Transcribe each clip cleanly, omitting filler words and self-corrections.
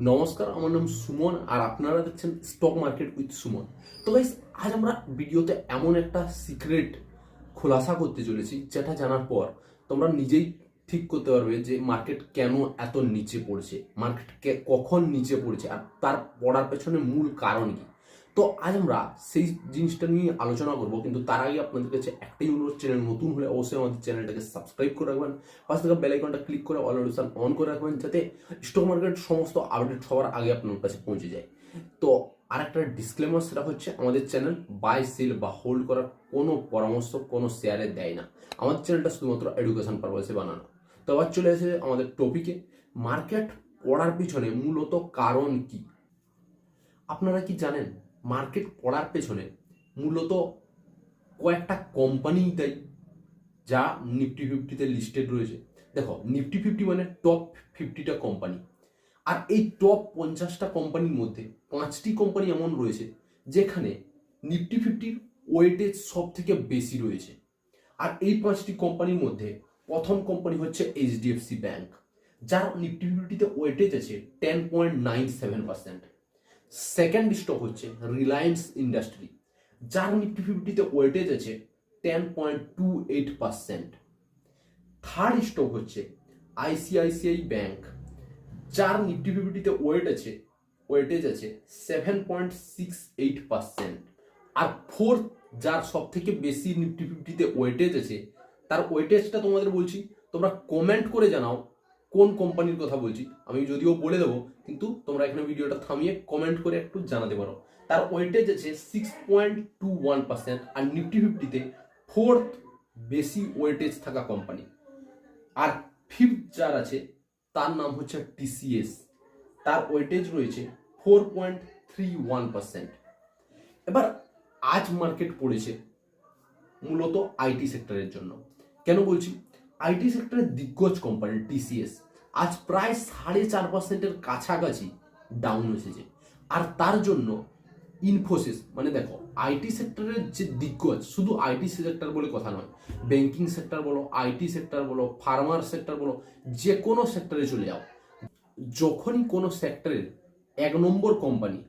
নমস্কার, আমার নাম সুমন আর আপনারা দেখছেন স্টক মার্কেট উইথ সুমন। তো গাইস, আজ আমরা ভিডিওতে এমন একটা সিক্রেট খোলাসা করতে চলেছি যেটা জানার পর তোমরা নিজেই ঠিক করতে পারবে যে মার্কেট কেন এত নিচে পড়ছে, মার্কেট কখন নিচে পড়ছে আর তার পড়ার পেছনে মূল কারণ কি। তো আজ আমরা সেই জিনিসটা নিয়ে আলোচনা করব, কিন্তু তার আগে আপনাদের কাছে একটাই অনুরোধ, চ্যানেল নতুন হলে অবশ্যই আমাদের চ্যানেলটাকে সাবস্ক্রাইব করে রাখবেন, পাশে থাকা বেল আইকনটা ক্লিক করে অল নোটিফিকেশন অন করে রাখবেন, যাতে স্টক মার্কেট সমস্ত আপডেট সবার আগে আপনার কাছে পৌঁছে যায়। তো আরেকটা ডিসক্লেমার, সেটা হচ্ছে আমাদের চ্যানেল বাই সেল বা হোল্ড করার কোনো পরামর্শ কোনো শেয়ারে দেয় না। আমাদের চ্যানেলটা শুধুমাত্র এডুকেশন পারপাসে বানানো। তো আবার চলে এসে আমাদের টপিকে, মার্কেট পড়ার পিছনে মূলত কারণ কি। আপনারা কি জানেন মার্কেট পড়ার পেছনে মূলত কয়েকটা কোম্পানি দেয় যা নিফটি ফিফটিতে লিস্টেড রয়েছে। দেখো, নিফটি ফিফটি মানে টপ 50টা কোম্পানি, আর এই টপ 50টা কোম্পানির মধ্যে 5টি কোম্পানি এমন রয়েছে যেখানে নিফটি ফিফটির ওয়েটেজ সব থেকে বেশি রয়েছে। আর এই 5টি কোম্পানির মধ্যে প্রথম কোম্পানি হচ্ছে এইচডিএফসি ব্যাংক, যার নিফটি ফিফটিতে ওয়েটেজ আছে 10.97%। সেকেন্ড স্টক হচ্ছে রিলায়েন্স ইন্ডাস্ট্রি, যার নিফটি ফিফটিতে ওয়েটেজ আছে 10.28%। থার্ড স্টক হচ্ছে আইসিআইসিআই ব্যাংক, যার নিফটি ফিফটিতে ওয়েটেজ আছে 7.68%। আর ফোর্থ, যার সব থেকে বেশি নিফটি ফিফটিতে ওয়েটেজ আছে, তার ওয়েটেজটা তোমাদের বলছি, তোমরা কমেন্ট করে জানাও কোন কোম্পানির কথা বলছি। আমি যদিও বলে দেবো, কিন্তু তোমরা এখানে ভিডিওটা থামিয়ে কমেন্ট করে একটু জানাতে পারো। তার ওয়েটেজ আছে 6.21%, আর নিফটি ফিফটিতে ফোর্থ বেশি ওয়েটেজ থাকা কোম্পানি। আর ফিফথ যার আছে তার নাম হচ্ছে টিসিএস, তার ওয়েটেজ রয়েছে 4.31%। এবার আজ মার্কেট পড়েছে মূলত আইটি সেক্টরের জন্য। কেন বলছি? আইটি সেক্টরের দিগ্গজ কোম্পানি টিসিএস আজ প্রায় 4.5%-এর কাছাকাছি ডাউন এসেছে। আর তার জন্য ইনফোসিস, মানে দেখো, আইটি সেক্টরের যে দিগ্গজ, শুধু আইটি সেক্টর বলে কথা নয়, ব্যাংকিং সেক্টর বলো, আইটি সেক্টর বলো, ফার্মার সেক্টর বলো, যে কোনো সেক্টরে চলে যাও, যখনই কোনো সেক্টরের 1 নম্বর কোম্পানি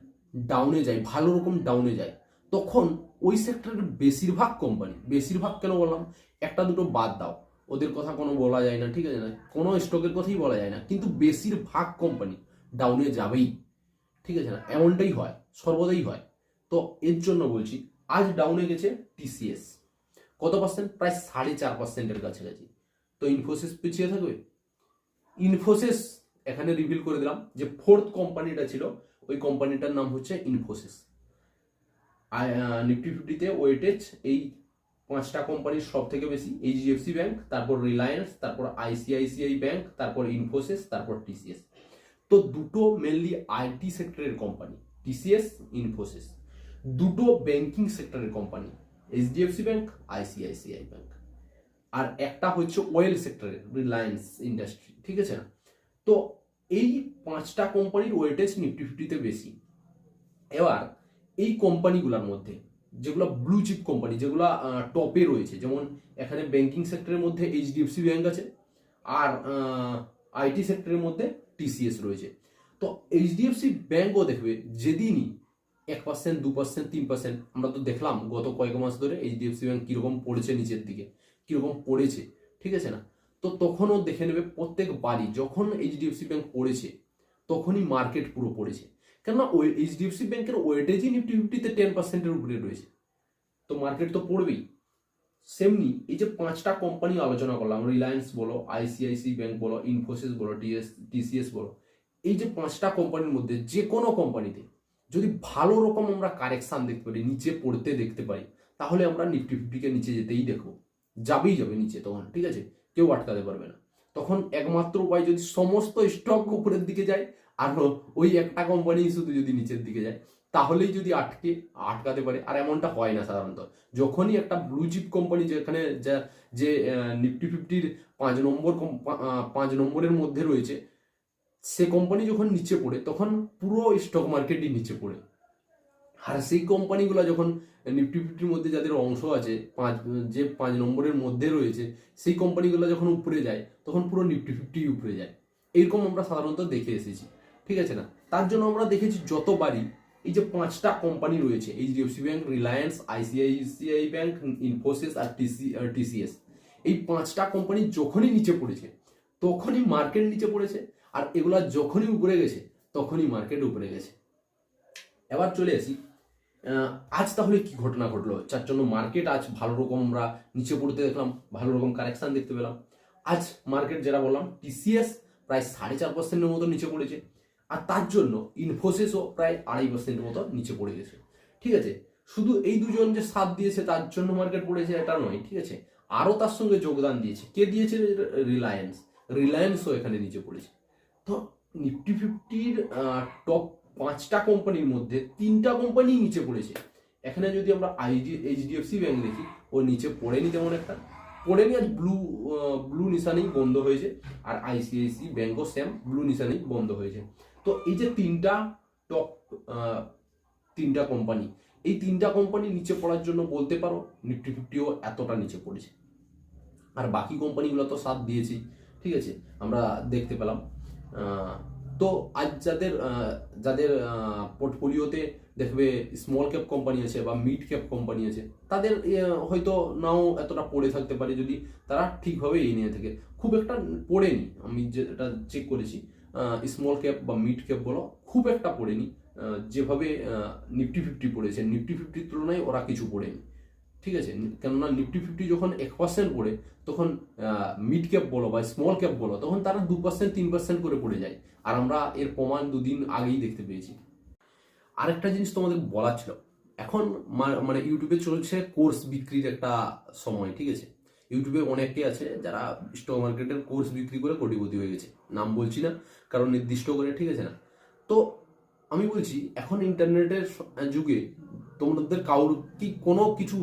ডাউনে যায়, ভালো রকম ডাউনে যায়, তখন ওই সেক্টরের বেশিরভাগ কোম্পানি, বেশিরভাগ কেন বললাম, একটা দুটো বাদ দাও, ওদের কথা কোনো বলা যায় না, ঠিক আছে না, কোনো স্টকের কথাই বলা যায় না, কিন্তু বেশিরভাগ কোম্পানি ডাউনে যাবেই, ঠিক আছে না, এমনটাই হয়, সর্বদাই হয়। তো এর জন্য বলছি, আজ ডাউনে গেছে টিসিএস, কত পার্সেন্ট? প্রায় 4.5%-এর কাছাকাছি। তো ইনফোসিস পিছিয়ে থাকবে? ইনফোসিস এখানে রিভিল করে দিলাম যে ফোর্থ কোম্পানিটা ছিল, ওই কোম্পানিটার নাম হচ্ছে ইনফোসিস। নিফটি ফিফটিতে ওয়েটেজ এই 5টা কোম্পানির সব থেকে বেশি, এইচডিএফসি ব্যাংক, তারপর রিলায়েন্স, তারপর আইসিআইসিআই ব্যাংক, তারপর ইনফোসিস, তারপর টিসিএস। তো দুটো মেনলি আইটি সেক্টরের কোম্পানি, টিসিএস, ইনফোসিস। দুটো ব্যাংকিং সেক্টরের company, HDFC bank, ICICI bank. আর একটা হচ্ছে ওয়েল সেক্টরের, রিলায়েন্স ইন্ডাস্ট্রি, ঠিক আছে না। তো এই 5টা কোম্পানির ওয়েটেজ নিফটি ফিফটিতে বেশি। এবার এই কোম্পানিগুলোর মধ্যে যেগুলো ব্লু চিপ কোম্পানি, যেগুলো টপে রয়েছে, যেমন এখানে ব্যাংকিং সেক্টরের মধ্যে এইচডিএফসি ব্যাংক আছে, আর আইটি সেক্টরের মধ্যে টিসিএস রয়েছে। তো এইচডিএফসি ব্যাংকও দেখবে যেদিনই 1%, 2%, 3%, আমরা তো দেখলাম গত কয়েক মাস ধরে এইচডিএফসি ব্যাংক কিরকম পড়েছে, নিচের দিকে কিরকম পড়েছে, ঠিক আছে না। তো তখনও দেখে নেবে প্রত্যেকবারই যখন এইচডিএফসি ব্যাংক পড়েছে, তখনই মার্কেট পুরো পড়েছে। কেননা ওই এইচডিএফসি ব্যাংকের ওয়েটেজই নিফটি ফিফটিতে 10%-এর উপরে রয়েছে, তো মার্কেট তো পড়বেই। সেমনি এই যে 5টা কোম্পানি আলোচনা করলাম, রিলায়েন্স বলো, আইসিআইসি ব্যাংক বলো, ইনফোসিস বলো, টিসিএস বলো, এই যে 5টা কোম্পানির মধ্যে যে কোনো কোম্পানিতে যদি ভালো রকম আমরা কারেকশন দেখতে পারি, নিচে পড়তে দেখতে পাই, তাহলে আমরা নিফটি ফিফটিকে নিচে যেতেই দেখবো, যাবেই যাবে নিচে, তখন ঠিক আছে, কেউ আটকাতে পারবে না। তখন একমাত্র উপায়, যদি সমস্ত স্টক উপরের দিকে যায় আর ওই একটা কোম্পানি শুধু যদি নিচের দিকে যায়, তাহলেই যদি আটকাতে পারে। আর এমনটা হয় না সাধারণত। যখনই একটা ব্লু চিপ কোম্পানি, যেখানে যে নিফটি ফিফটির 5 নম্বরের মধ্যে রয়েছে, সে কোম্পানি যখন নিচে পড়ে, তখন পুরো স্টক মার্কেটই নিচে পড়ে। আর সেই কোম্পানিগুলো যখন নিফটি ফিফটির মধ্যে যাদের অংশ আছে, 5 নম্বরের মধ্যে রয়েছে, সেই কোম্পানিগুলো যখন উপরে যায়, তখন পুরো নিফটি ফিফটি উপরে যায়। এরকম আমরা সাধারণত দেখে এসেছি, ঠিক আছে না। তার জন্য আমরা দেখেছি যতবারই এই যে 5টা কোম্পানি রয়েছে, HDFC bank, Reliance, ICICI bank, Infosys আর টিসিএস, এই 5টা কোম্পানি যখনই নিচে পড়েছে তখনই মার্কেট নিচে পড়েছে, আর এগুলা যখনই উপরে গেছে তখনই মার্কেট উপরে গেছে। এবার চলে আসি আজ তাহলে কি ঘটনা ঘটলো যার জন্য মার্কেট আজ ভালো রকম আমরা নিচে পড়তে দেখলাম, ভালো রকম কারেকশন দেখতে পেলাম। আজ মার্কেট যেটা বললাম, টিসিএস প্রায় 4.5% মতো নিচে পড়েছে, আর তার জন্য ইনফোসিসও প্রায় 2.5% মতো নিচে পড়ে গেছে। ঠিক আছে, শুধু এই দুজন যে সাথ দিয়েছে তার জন্য মার্কেট পড়েছে এটা নয়, ঠিক আছে, আরও তার সঙ্গে যোগদান দিয়েছে। কে দিয়েছে? রিলায়েন্সও এখানে নিচে পড়েছে। তো নিফটি ফিফটির টপ 5টা কোম্পানির মধ্যে 3টা কোম্পানি নিচে পড়েছে। এখানে যদি আমরা এইচডিএফসি ব্যাংক দেখি, ও নিচে পড়েনি তেমন একটা, পড়েনি, আজ ব্লু নিশানেই বন্ধ হয়েছে, আর আইসিআইসি ব্যাংকও সেম ব্লু নিশানেই বন্ধ হয়েছে। তো এই যে টপ 3টা কোম্পানি, এই 3টা কোম্পানি নিচে পড়ার জন্য বলতে পারো নিফটি ফিফটিও এতটা নিচে পড়েছে। আর বাকি কোম্পানিগুলো তো সাথ দিয়েছি, ঠিক আছে, আমরা দেখতে পেলাম। তো আজ যাদের পোর্টফোলিওতে দেখবে স্মল ক্যাপ কোম্পানি আছে বা মিড ক্যাপ কোম্পানি আছে, তাদের হয়তো নাও এতটা পড়ে থাকতে পারে যদি তারা ঠিকভাবে এই নিয়ে থাকে। খুব একটা পড়েনি, আমি যেটা চেক করেছি স্মল ক্যাপ বা মিড ক্যাপ বলো খুব একটা পড়েনি, যেভাবে নিফটি ফিফটি পড়েছে নিফটি ফিফটির তুলনায় ওরা কিছু পড়েনি। ঠিক আছে, কেননা নিফটি ফিফটি যখন 1% পড়ে তখন মিড ক্যাপ বলো বা স্মল ক্যাপ বলো তখন তারা 2% 3% করে পড়ে যায়, আর আমরা এর প্রমাণ দুদিন আগেই দেখতে পেয়েছি। আরেকটা জিনিস তোমাদের বলার ছিল, এখন মানে ইউটিউবে চলছে কোর্স বিক্রির একটা সময়, ঠিক আছে, ইউটিউবে অনেকে আছে যারা স্টক মার্কেটের কোর্স বিক্রি করে কোটিপতি হয়ে গেছে, নাম বলছি না কারণ নির্দিষ্ট করে, ঠিক আছে না। তো আমি বলছি এখন ইন্টারনেটের যুগে তোমাদের কারোর কি কোনো কিছু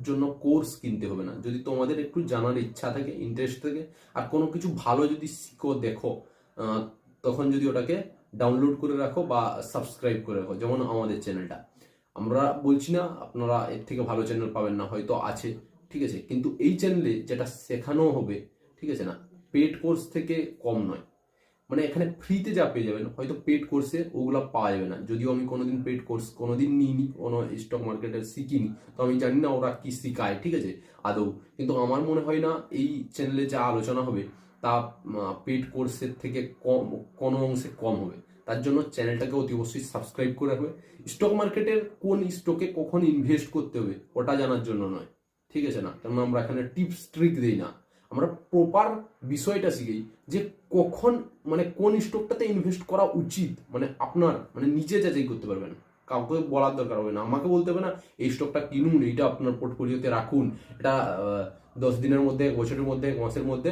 জন্য কোর্স কিনতে হবে না। যদি তোমাদের একটু জানার ইচ্ছা থাকে, ইন্টারেস্ট থাকে, আর কোনো কিছু ভালো যদি শিখো দেখো, তখন যদি ওটাকে ডাউনলোড করে রাখো বা সাবস্ক্রাইব করে রাখো, যেমন আমাদের চ্যানেলটা। আমরা বলছি না আপনারা এর থেকে ভালো চ্যানেল পাবেন না, হয়তো আছে, ঠিক আছে, কিন্তু এই চ্যানেলে যেটা শেখানো হবে, ঠিক আছে না, পেড কোর্স থেকে কম নয়। মানে এখানে ফ্রিতে যা পেয়ে যাবেন হয়তো পেড কোর্সে ওগুলো পাওয়া যাবে না। যদিও আমি কোনোদিন পেড কোর্স কোনোদিন নিইনি, কোনো স্টক মার্কেটের শিখিনি, তো আমি জানি না ওরা কি শিখায়, ঠিক আছে, আদৌ। কিন্তু আমার মনে হয় না এই চ্যানেলে যা আলোচনা হবে তা পেড কোর্সের থেকে কম, কোনো অংশে কম হবে। তার জন্য চ্যানেলটাকে অতি অবশ্যই সাবস্ক্রাইব করে রাখবে। স্টক মার্কেটের কোন স্টকে কখন ইনভেস্ট করতে হবে ওটা জানার জন্য নয়, ঠিক আছে না, কারণ আমরা এখানে টিপস ট্রিক দিই না, আমরা প্রপার বিষয়টা শিখি যে কখন মানে কোন স্টকটাতে ইনভেস্ট করা উচিত, মানে আপনার মানে নিজে যাচাই করতে পারবেন, কাউকে বলার দরকার হবে না, আমাকে বলতে হবে না এই স্টকটা কিনুন, এইটা আপনার পোর্টফোলিওতে রাখুন, এটা 10 দিনের মধ্যে, বছরের মধ্যে, মাসের মধ্যে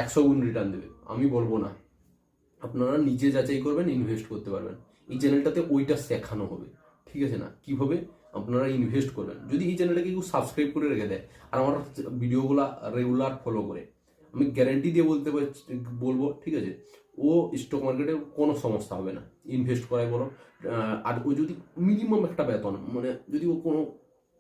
100 গুণ রিটার্ন দেবে, আমি বলবো না। আপনারা নিজে যাচাই করবেন, ইনভেস্ট করতে পারবেন। এই চ্যানেলটাতে ওইটা শেখানো হবে, ঠিক আছে না, কিভাবে আপনারা ইনভেস্ট করবেন। যদি এই চ্যানেলটাকে কেউ সাবস্ক্রাইব করে রেখে দেয় আর আমার ভিডিওগুলা রেগুলার ফলো করে, আমি গ্যারেন্টি দিয়ে বলবো, ঠিক আছে, ও স্টক মার্কেটে কোনো সমস্যা হবে না, ইনভেস্ট করাই বলো। আর ও যদি মিনিমাম একটা বেতন, মানে যদি ও কোনো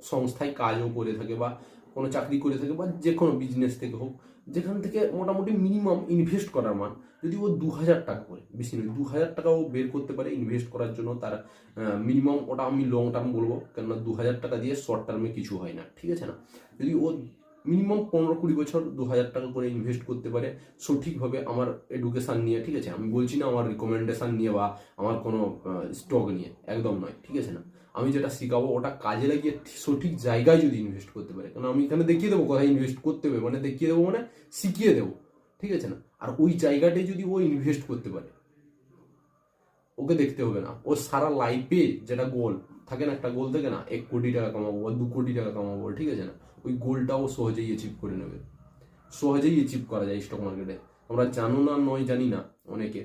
সংস্থায় কাজও করে থাকে বা কোনো চাকরি করে থাকে বা যে কোনো বিজনেস থেকে হোক, যেখান থেকে মোটামুটি মিনিমাম ইনভেস্ট করার মান যদি ও 2,000 টাকা করে, বেশি নয় 2,000 টাকাও বের করতে পারে ইনভেস্ট করার জন্য, তার মিনিমাম, ওটা আমি লং টার্ম বলবো, কেননা 2,000 টাকা দিয়ে শর্ট টার্মে কিছু হয় না, ঠিক আছে না। যদি ও মিনিমাম 15-20 বছর 2,000 টাকা করে ইনভেস্ট করতে পারে সঠিকভাবে, আমার এডুকেশান নিয়ে, ঠিক আছে, আমি বলছি না আমার রিকমেন্ডেশন নিয়ে বা আমার কোনো স্টক নিয়ে, একদম নয়, ঠিক আছে না, আমি যেটা শিখাবো ওটা কাজে লাগিয়ে সঠিক জায়গায় যদি ইনভেস্ট করতে পারে, কারণ আমি এখানে দেখিয়ে দেবো কোথায় ইনভেস্ট করতে হবে, মানে দেখিয়ে দেবো মানে শিখিয়ে দেবো, ঠিক আছে না। আর ওই জায়গাটায় যদি ও ইনভেস্ট করতে পারে, ওকে দেখতে হবে না, ও সারা লাইফে যেটা গোল থাকে না, একটা গোল থাকে না, 1 কোটি টাকা কামাবো বা 2 কোটি টাকা কামাবো, ঠিক আছে না, ওই গোলটাও সহজেই অ্যাচিভ করে নেবে, সহজেই অ্যাচিভ করা যায় স্টক মার্কেটে। আমরা জানো না নয় জানি না অনেকে,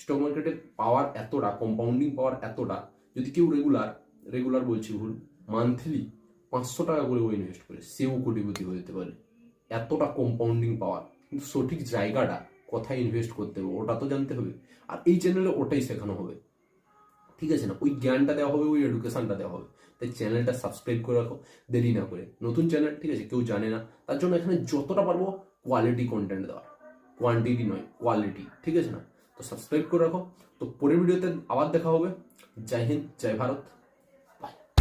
স্টক মার্কেটের পাওয়ার এতটা, কম্পাউন্ডিং পাওয়ার এতটা, যদি কেউ রেগুলার বলছি ভুল, মান্থলি 500 টাকা করে ও ইনভেস্ট করে সেও কোটিপতি হয়ে যেতে পারে, এতটা কম্পাউন্ডিং পাওয়ার। কিন্তু সঠিক জায়গাটা কোথায় ইনভেস্ট করতে হবে ওটা তো জানতে হবে, আর এই চ্যানেলে ওটাই শেখানো হবে, ঠিক আছে না, ওই জ্ঞানটা দেওয়া হবে, ওই এডুকেশনটা দেওয়া হবে। তাই চ্যানেলটা সাবস্ক্রাইব করে রাখো দেরি না করে, নতুন চ্যানেল, ঠিক আছে, কেউ জানে না, তার জন্য এখানে যতটা পারবো কোয়ালিটি কন্টেন্ট দেওয়া, কোয়ান্টিটি নয়, কোয়ালিটি, ঠিক আছে না। তো সাবস্ক্রাইব করে রাখো। তো পরের ভিডিওতে আবার দেখা হবে। জয় হিন্দ, জয় ভারত।